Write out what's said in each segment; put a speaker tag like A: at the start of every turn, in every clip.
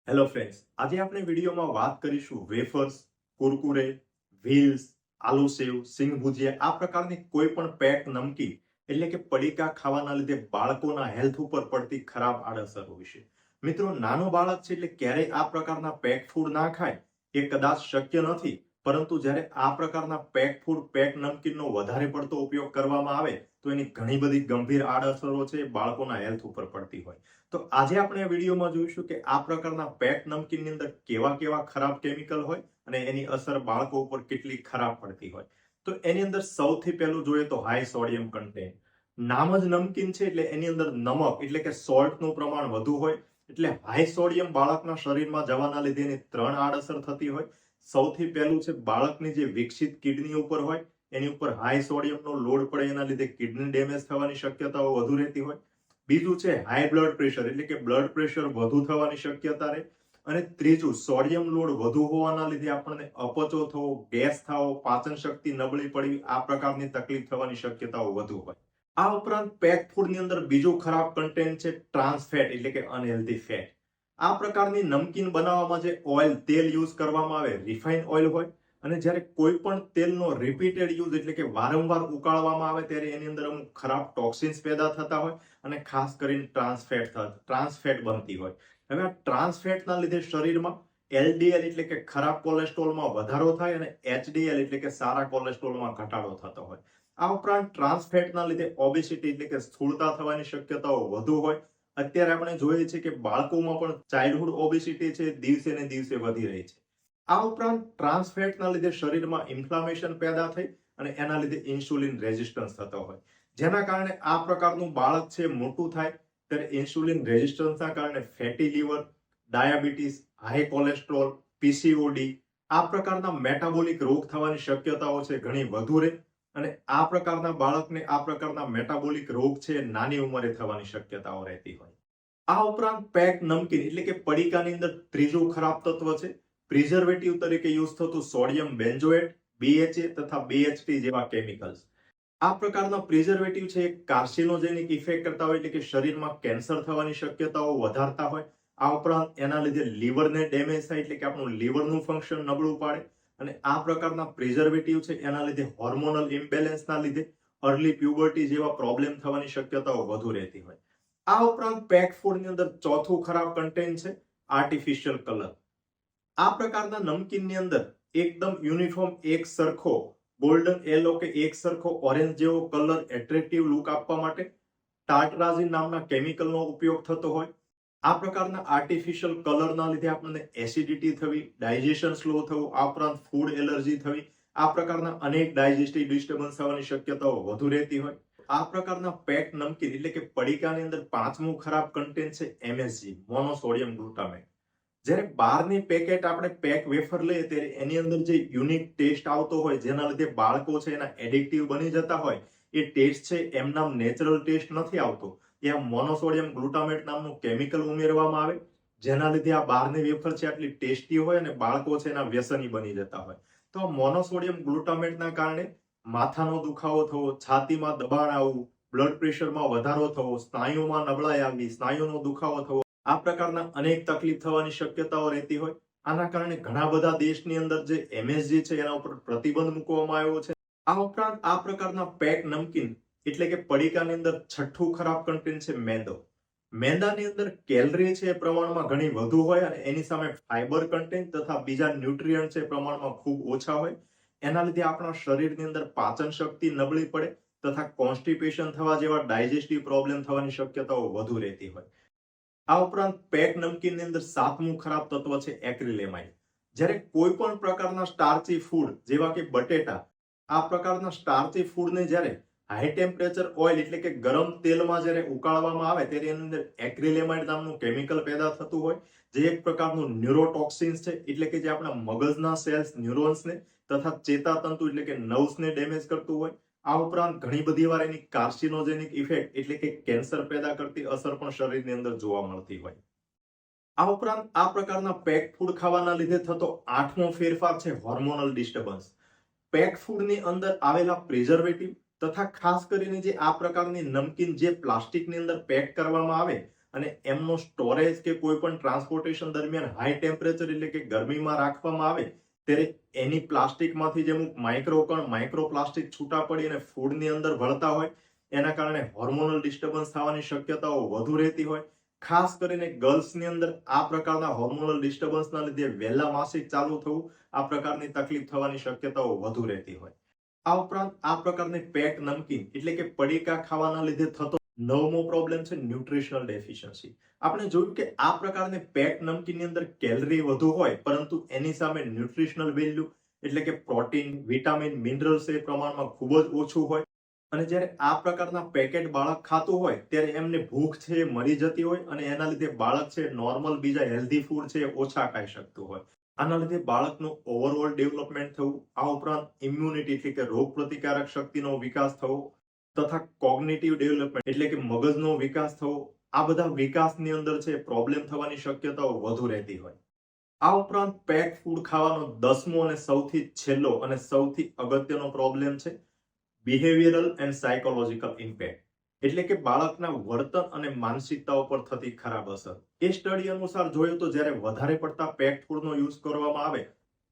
A: Hello friends, આજે આપણે વિડીયોમાં વાત કરીશું વેફર્સ, કુરકુરે, વ્હીલ્સ, આલુ સેવ, સિંગ ભુજિયા આ પ્રકારની કોઈ પણ પેક નમકીન એટલે કે પડીકા ખાવાના લીધે બાળકોના હેલ્થ ઉપર પડતી ખરાબ આડઅસરો વિશે. મિત્રો, નાનો બાળક છે એટલે ક્યારેય આ પ્રકારના પેક ફૂડ ના ખાય એ કદાચ શક્ય નથી, પરંતુ જ્યારે આ પ્રકારના પેક ફૂડ, પેક નમકીનનો વધારે પડતો ઉપયોગ કરવામાં આવે તો એની ઘણી બધી ગંભીર આડઅસરો છે બાળકોના હેલ્થ ઉપર પડતી હોય. તો આજે આપણે આ વિડીયોમાં જોઈશું કે આ પ્રકારના પેક નમકીનની અંદર કેવા કેવા ખરાબ કેમિકલ હોય અને એની અસર બાળકો ઉપર કેટલી ખરાબ પડતી હોય. તો એની અંદર સૌથી પહેલું જોઈએ તો હાઈ સોડિયમ કન્ટેન્ટ. નામ જ નમકીન છે એટલે એની અંદર નમક એટલે કે સોલ્ટનું પ્રમાણ વધુ હોય. એટલે હાઈ સોડિયમ બાળકના શરીરમાં જવાના લીધે એની 3 આડઅસર થતી હોય. સૌથી પહેલું છે બાળકની જે વિકસિત કિડની ઉપર હોય એની ઉપર હાઈ સોડિયમનો લોડ પડે, એના લીધે કિડની ડેમેજ થવાની શક્યતાઓ વધુ રહેતી હોય. બીજું છે હાઈ બ્લડ પ્રેશર એટલે કે બ્લડ પ્રેશર વધુ થવાની શક્યતા રહે. અને ત્રીજું, સોડિયમ લોડ વધુ હોવાના લીધે આપણને અપચો થવો, ગેસ થવો, પાચન શક્તિ નબળી પડવી આ પ્રકારની તકલીફ થવાની શક્યતાઓ વધુ હોય. આ ઉપરાંત પેક ફૂડની અંદર બીજું ખરાબ કન્ટેન્ટ છે ટ્રાન્સ ફેટ એટલે કે અનહેલ્ધી ફેટ. આ પ્રકારની નમકીન બનાવવામાં જે ઓઇલ, તેલ યુઝ કરવામાં આવે રિફાઇન ઓઇલ હોય, અને જ્યારે કોઈ પણ તેલનો રિપીટેડ યુઝ એટલે કે વારંવાર ઉકાળવામાં આવે ત્યારે એની અંદર અમુક ખરાબ ટોક્સિન્સ પેદા થતા હોય અને ખાસ કરીને ટ્રાન્સ ફેટ બનતી હોય. હવે આ ટ્રાન્સ ફેટના લીધે શરીરમાં એલડીએલ એટલે કે ખરાબ કોલેસ્ટ્રોલમાં વધારો થાય અને એચડીએલ એટલે કે સારા કોલેસ્ટ્રોલમાં ઘટાડો થતો હોય. આ ઉપરાંત ટ્રાન્સ ફેટના લીધે ઓબેસિટી એટલે કે સ્થૂળતા થવાની શક્યતાઓ વધુ હોય. અત્યારે આપણે જોઈએ છીએ કે બાળકોમાં પણ ચાઇલ્ડહુડ ઓબેસિટી છે દિવસે ને દિવસે વધી રહી છે. આ ઉપરાંત ટ્રાન્સ ફેટના લીધે શરીરમાં ઇન્ફ્લામેશન પેદા થઈ અને એના લીધે ઇન્સ્યુલિન રેઝિસ્ટન્સ થતો હોય, જેના કારણે આ પ્રકારનું બાળક છે મોટું થાય ત્યારે ઇન્સ્યુલિન રેઝિસ્ટન્સના કારણે fatty liver, diabetes, high cholesterol, PCOD આ પ્રકારના મેટાબોલિક રોગ થવાની શક્યતાઓ છે ઘણી વધુ રહે. અને આ પ્રકારના બાળકને આ પ્રકારના મેટાબોલિક રોગ છે નાની ઉંમરે થવાની શક્યતાઓ રહેતી હોય. આ ઉપરાંત પેક નમકીન એટલે કે પડીકાની અંદર ત્રીજું ખરાબ તત્વ છે પ્રિઝર્વેટિવ તરીકે યુઝ થતું સોડિયમ બેન્ઝોએટ, BHA તથા BHT જેવા કેમિકલ્સ. આ પ્રકારના પ્રિઝર્વેટિવ છે એક કાર્સિનોજેનિક ઇફેક્ટ કરતા હોય એટલે કે શરીરમાં કેન્સર થવાની શક્યતાઓ વધારતા હોય. આ ઉપરાંત એના લીધે લીવરને ડેમેજ થાય એટલે કે આપણું લીવરનું ફંક્શન નબળું પાડે. અને આ પ્રકારના પ્રિઝર્વેટિવ છે એના લીધે હોર્મોનલ ઇમ્બેલેન્સના લીધે અર્લી પ્યુબર્ટી જેવા પ્રોબ્લેમ થવાની શક્યતાઓ વધુ રહેતી હોય. આ ઉપરાંત પેક ફૂડની અંદર ચોથું ખરાબ કન્ટેન્ટ છે આર્ટિફિશિયલ કલર. આ પ્રકારના નમકીનની અંદર એકદમ યુનિફોર્મ એક સરખો ગોલ્ડન યેલો કે એક સરખો ઓરેન્જ જેવો કલર એટ્રેક્ટિવ લુક આપવા માટે ટાર્ટરાઝિન નામના કેમિકલનો ઉપયોગ થતો હોય. આ પ્રકારના આર્ટિફિશિયલ કલરના લીધે આપણને એસિડિટી થવી, ડાયજેશન સ્લો થવું, આ ઉપરાંત ફૂડ એલર્જી થવી, આ પ્રકારના અનેક ડાયજેસ્ટિવ ડિસ્ટર્બન્સ થવાની શક્યતાઓ વધુ રહેતી હોય. આ પ્રકારના પેક નમકીન એટલે કે પડીકાની અંદર પાંચમું ખરાબ કન્ટેન્ટ છે MSG, મોનોસોડિયમ ગ્લુટામેટ. જ્યારે બહારની પેકેટ આપણે પેક વેફર લઈએ ત્યારે એની અંદર જે યુનિક ટેસ્ટ આવતો હોય જેના લીધે બાળકો છે એના એડિક્ટિવ બની જતા હોય, એ ટેસ્ટ છે એમના નેચરલ ટેસ્ટ નથી આવતો. ત્યાં મોનોસોડિયમ ગ્લુટામેટ નામનું કેમિકલ ઉમેરવામાં આવે જેના લીધે આ બહારની વેફર છે આટલી ટેસ્ટી હોય અને બાળકો છે એના વ્યસની બની જતા હોય. તો મોનોસોડિયમ ગ્લુટામેટના કારણે માથાનો દુખાવો થવો, છાતીમાં દબાણ આવવું, બ્લડ પ્રેશરમાં વધારો થવો, સ્નાયુમાં નબળાઈ આવવી, સ્નાયુનો દુખાવો થવો આ પ્રકારના અનેક તકલીફ થવાની શક્યતાઓ રહેતી હોય. આના કારણે ઘણા બધા દેશની અંદર જે MSG છે એના ઉપર પ્રતિબંધ મૂકવામાં આવ્યો છે. આ ઉપરાંત આ પ્રકારના પેક નમકીન એટલે કે પડીકાની અંદર છઠ્ઠું ખરાબ કન્ટેન્ટ છે મેંદો. મેંદાની અંદર કેલરી છે એ પ્રમાણમાં ઘણી વધુ હોય અને એની સામે ફાઈબર કન્ટેન્ટ તથા બીજા ન્યુટ્રિયન્ટ છે પ્રમાણમાં ખૂબ ઓછા હોય. એના લીધે આપણા શરીરની અંદર પાચન શક્તિ નબળી પડે તથા કોન્સ્ટિપેશન થવા જેવા ડાયજેસ્ટિવ પ્રોબ્લેમ થવાની શક્યતાઓ વધુ રહેતી હોય. આ ઉપરાંત પેક નમકીનની અંદર સાતમું ખરાબ તત્વ છે એક્રિલેમાઇડ. જ્યારે કોઈ પણ પ્રકારના સ્ટાર્ચી ફૂડ જેવા કે બટેટા આ પ્રકારના સ્ટાર્ચી ફૂડને જ્યારે હાઈ ટેમ્પરેચર ઓઇલ એટલે કે ગરમ તેલમાં જ્યારે ઉકાળવામાં આવે ત્યારે એની અંદર એક્રિલેમાઇડ નામનું કેમિકલ પેદા થતું હોય, જે એક પ્રકારનું ન્યુરોટોક્સિન્સ છે એટલે કે જે આપણા મગજના સેલ્સ, ન્યુરોન્સને તથા ચેતાતંતુ એટલે કે નર્વ્સને ડેમેજ કરતું હોય. આ ઉપરાંત ઘણી બધી વાર એની કાર્સિનોજેનિક ઇફેક્ટ એટલે કે કેન્સર પેદા કરતી અસર પણ શરીરની અંદર જોવા મળતી હોય. આ ઉપરાંત આ પ્રકારના પેક ફૂડ ખાવાના લીધે થતો આઠમો ફેરફાર છે હોર્મોનલ ડિસ્ટર્બન્સ. પેક ફૂડની અંદર આવેલા પ્રિઝર્વેટિવ તથા ખાસ કરીને જે આ પ્રકારની નમકીન જે પ્લાસ્ટિકની અંદર પેક કરવામાં આવે અને એમનો સ્ટોરેજ કે કોઈ પણ ટ્રાન્સપોર્ટેશન દરમિયાન હાઈ ટેમ્પરેચર એટલે કે ગરમીમાં રાખવામાં આવે ત્યારે એની પ્લાસ્ટિકમાંથી જે અમુક માઇક્રોપ્લાસ્ટિક છૂટા પડી અને ફૂડની અંદર ભળતા હોય, એના કારણે હોર્મોનલ ડિસ્ટર્બન્સ થવાની શક્યતાઓ વધુ રહેતી હોય. ખાસ કરીને ગર્લ્સની અંદર આ પ્રકારના હોર્મોનલ ડિસ્ટર્બન્સના લીધે વહેલા માસિક ચાલુ થવું, આ પ્રકારની તકલીફ થવાની શક્યતાઓ વધુ રહેતી હોય. આ ઉપરાંત આ પ્રકારની પેક નમકીન એટલે કે પડીકા ખાવાના લીધે થતો નવમો પ્રોબ્લેમ છે ન્યુટ્રિશનલ ડેફિશિયન્સી. આપણે જોયું કે આ પ્રકારની પેક નમકીનની અંદર કેલરી વધુ હોય પરંતુ એની સામે ન્યુટ્રિશનલ વેલ્યુ એટલે કે પ્રોટીન, વિટામિન, મિનરલ્સ એ પ્રમાણમાં ખૂબ જ ઓછું હોય. અને જ્યારે આ પ્રકારના પેકેટ બાળક ખાતું હોય ત્યારે એમને ભૂખ છે એ મરી જતી હોય અને એના લીધે બાળક છે નોર્મલ બીજા હેલ્ધી ફૂડ છે એ ઓછા ખાઈ શકતું હોય. આના લીધે બાળકનું ઓવરઓલ ડેવલપમેન્ટ થવું, આ ઉપરાંત ઇમ્યુનિટી એટલે કે રોગ પ્રતિકારક શક્તિનો વિકાસ થવો તથા કોગ્નિટિવ ડેવલપમેન્ટ એટલે કે મગજનો વિકાસ થવો, આ બધા વિકાસની અંદર છે પ્રોબ્લેમ થવાની શક્યતાઓ વધુ રહેતી હોય. આ ઉપરાંત પેક ફૂડ ખાવાનો 10મો અને સૌથી છેલ્લો અને સૌથી અગત્યનો પ્રોબ્લેમ છે બિહેવિયરલ એન્ડ સાયકોલોજીકલ ઇમ્પેક્ટ એટલે કે બાળકના વર્તન અને માનસિકતા ઉપર થતી ખરાબ અસર. એ સ્ટડી અનુસાર જોયું તો જ્યારે વધારે પડતા પેક્ડ ફૂડનો યુઝ કરવામાં આવે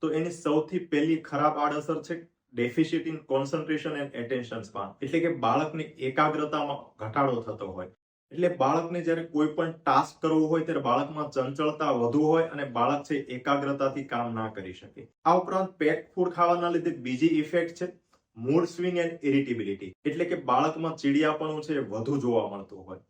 A: તો એની સૌથી પહેલી ખરાબ આડઅસર છે deficit in concentration and attention span એટલે કે બાળકની એકાગ્રતામાં ઘટાડો થતો હોય. એટલે બાળકને જ્યારે કોઈ પણ ટાસ્ક કરવું હોય ત્યારે બાળકમાં ચંચળતા વધુ હોય અને બાળક છે એકાગ્રતાથી કામ ના કરી શકે. આ ઉપરાંત પેક્ડ ફૂડ ખાવાના લીધે બીજી ઇફેક્ટ છે મૂડ સ્વિંગ એન્ડ ઇરિટેબિલિટી એટલે કે બાળકમાં ચીડિયાપણું છે વધુ જોવા મળતું હોય.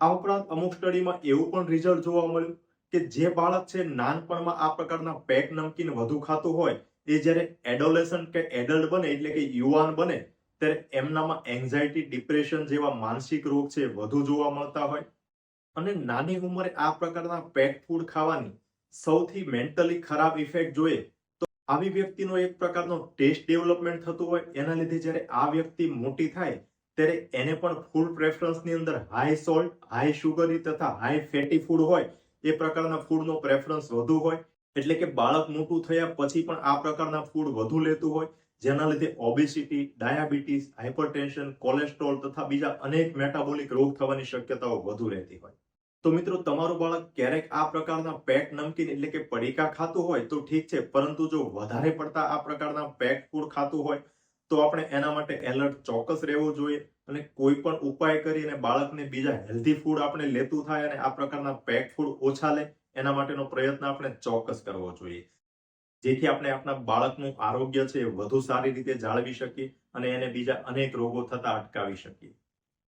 A: આ ઉપરાંત અમુક સ્ટડીમાં એવું પણ રિઝલ્ટ જોવા મળ્યું કે જે બાળક છે નાનપણમાં આ પ્રકારના પેક નમકીન વધુ ખાતું હોય એ જ્યારે એડોલેસન્ટ કે એડલ્ટ બને એટલે કે યુવાન બને ત્યારે એમનામાં એન્ઝાયટી, ડિપ્રેશન જેવા માનસિક રોગ છે વધુ જોવા મળતા હોય. અને નાની ઉંમરે આ પ્રકારના પેક ફૂડ ખાવાની સૌથી મેન્ટલી ખરાબ ઇફેક્ટ જોઈએ આવી વ્યક્તિનો એક પ્રકારનો ટેસ્ટ ડેવલપમેન્ટ થતું હોય. એના લીધે જ્યારે આ વ્યક્તિ મોટી થાય ત્યારે એને પણ ફૂડ પ્રેફરન્સની અંદર હાઈ સોલ્ટ, હાઈ શુગરી તથા હાઈ ફેટી ફૂડ હોય એ પ્રકારના ફૂડનો પ્રેફરન્સ વધુ હોય. એટલે કે બાળક મોટું થયા પછી પણ આ પ્રકારના ફૂડ વધુ લેતું હોય જેના લીધે ઓબેસિટી, ડાયાબિટીસ, હાઇપરટેન્શન, કોલેસ્ટ્રોલ તથા બીજા અનેક મેટાબોલિક રોગ થવાની શક્યતાઓ વધુ રહેતી હોય. તો મિત્રો તમારું બાળક ક્યારેક આ પ્રકારના પેક નમકીન એટલે કે પડીકા ખાતું હોય તો ઠીક છે, પરંતુ જો વધારે પડતા આ પ્રકારના પેક ફૂડ ખાતું હોય તો આપણે એના માટે એલર્ટ ચોક્કસ રહેવું જોઈએ અને કોઈ પણ ઉપાય કરીને બાળકને બીજા હેલ્ધી ફૂડ આપણે લેતું થાય અને આ પ્રકારના પેક ફૂડ ઓછા લે એના માટેનો પ્રયત્ન આપણે ચોક્કસ કરવો જોઈએ, જેથી આપણે આપણા બાળકનું આરોગ્ય છે વધુ સારી રીતે જાળવી શકીએ અને એને બીજા અનેક રોગો થતા અટકાવી શકીએ.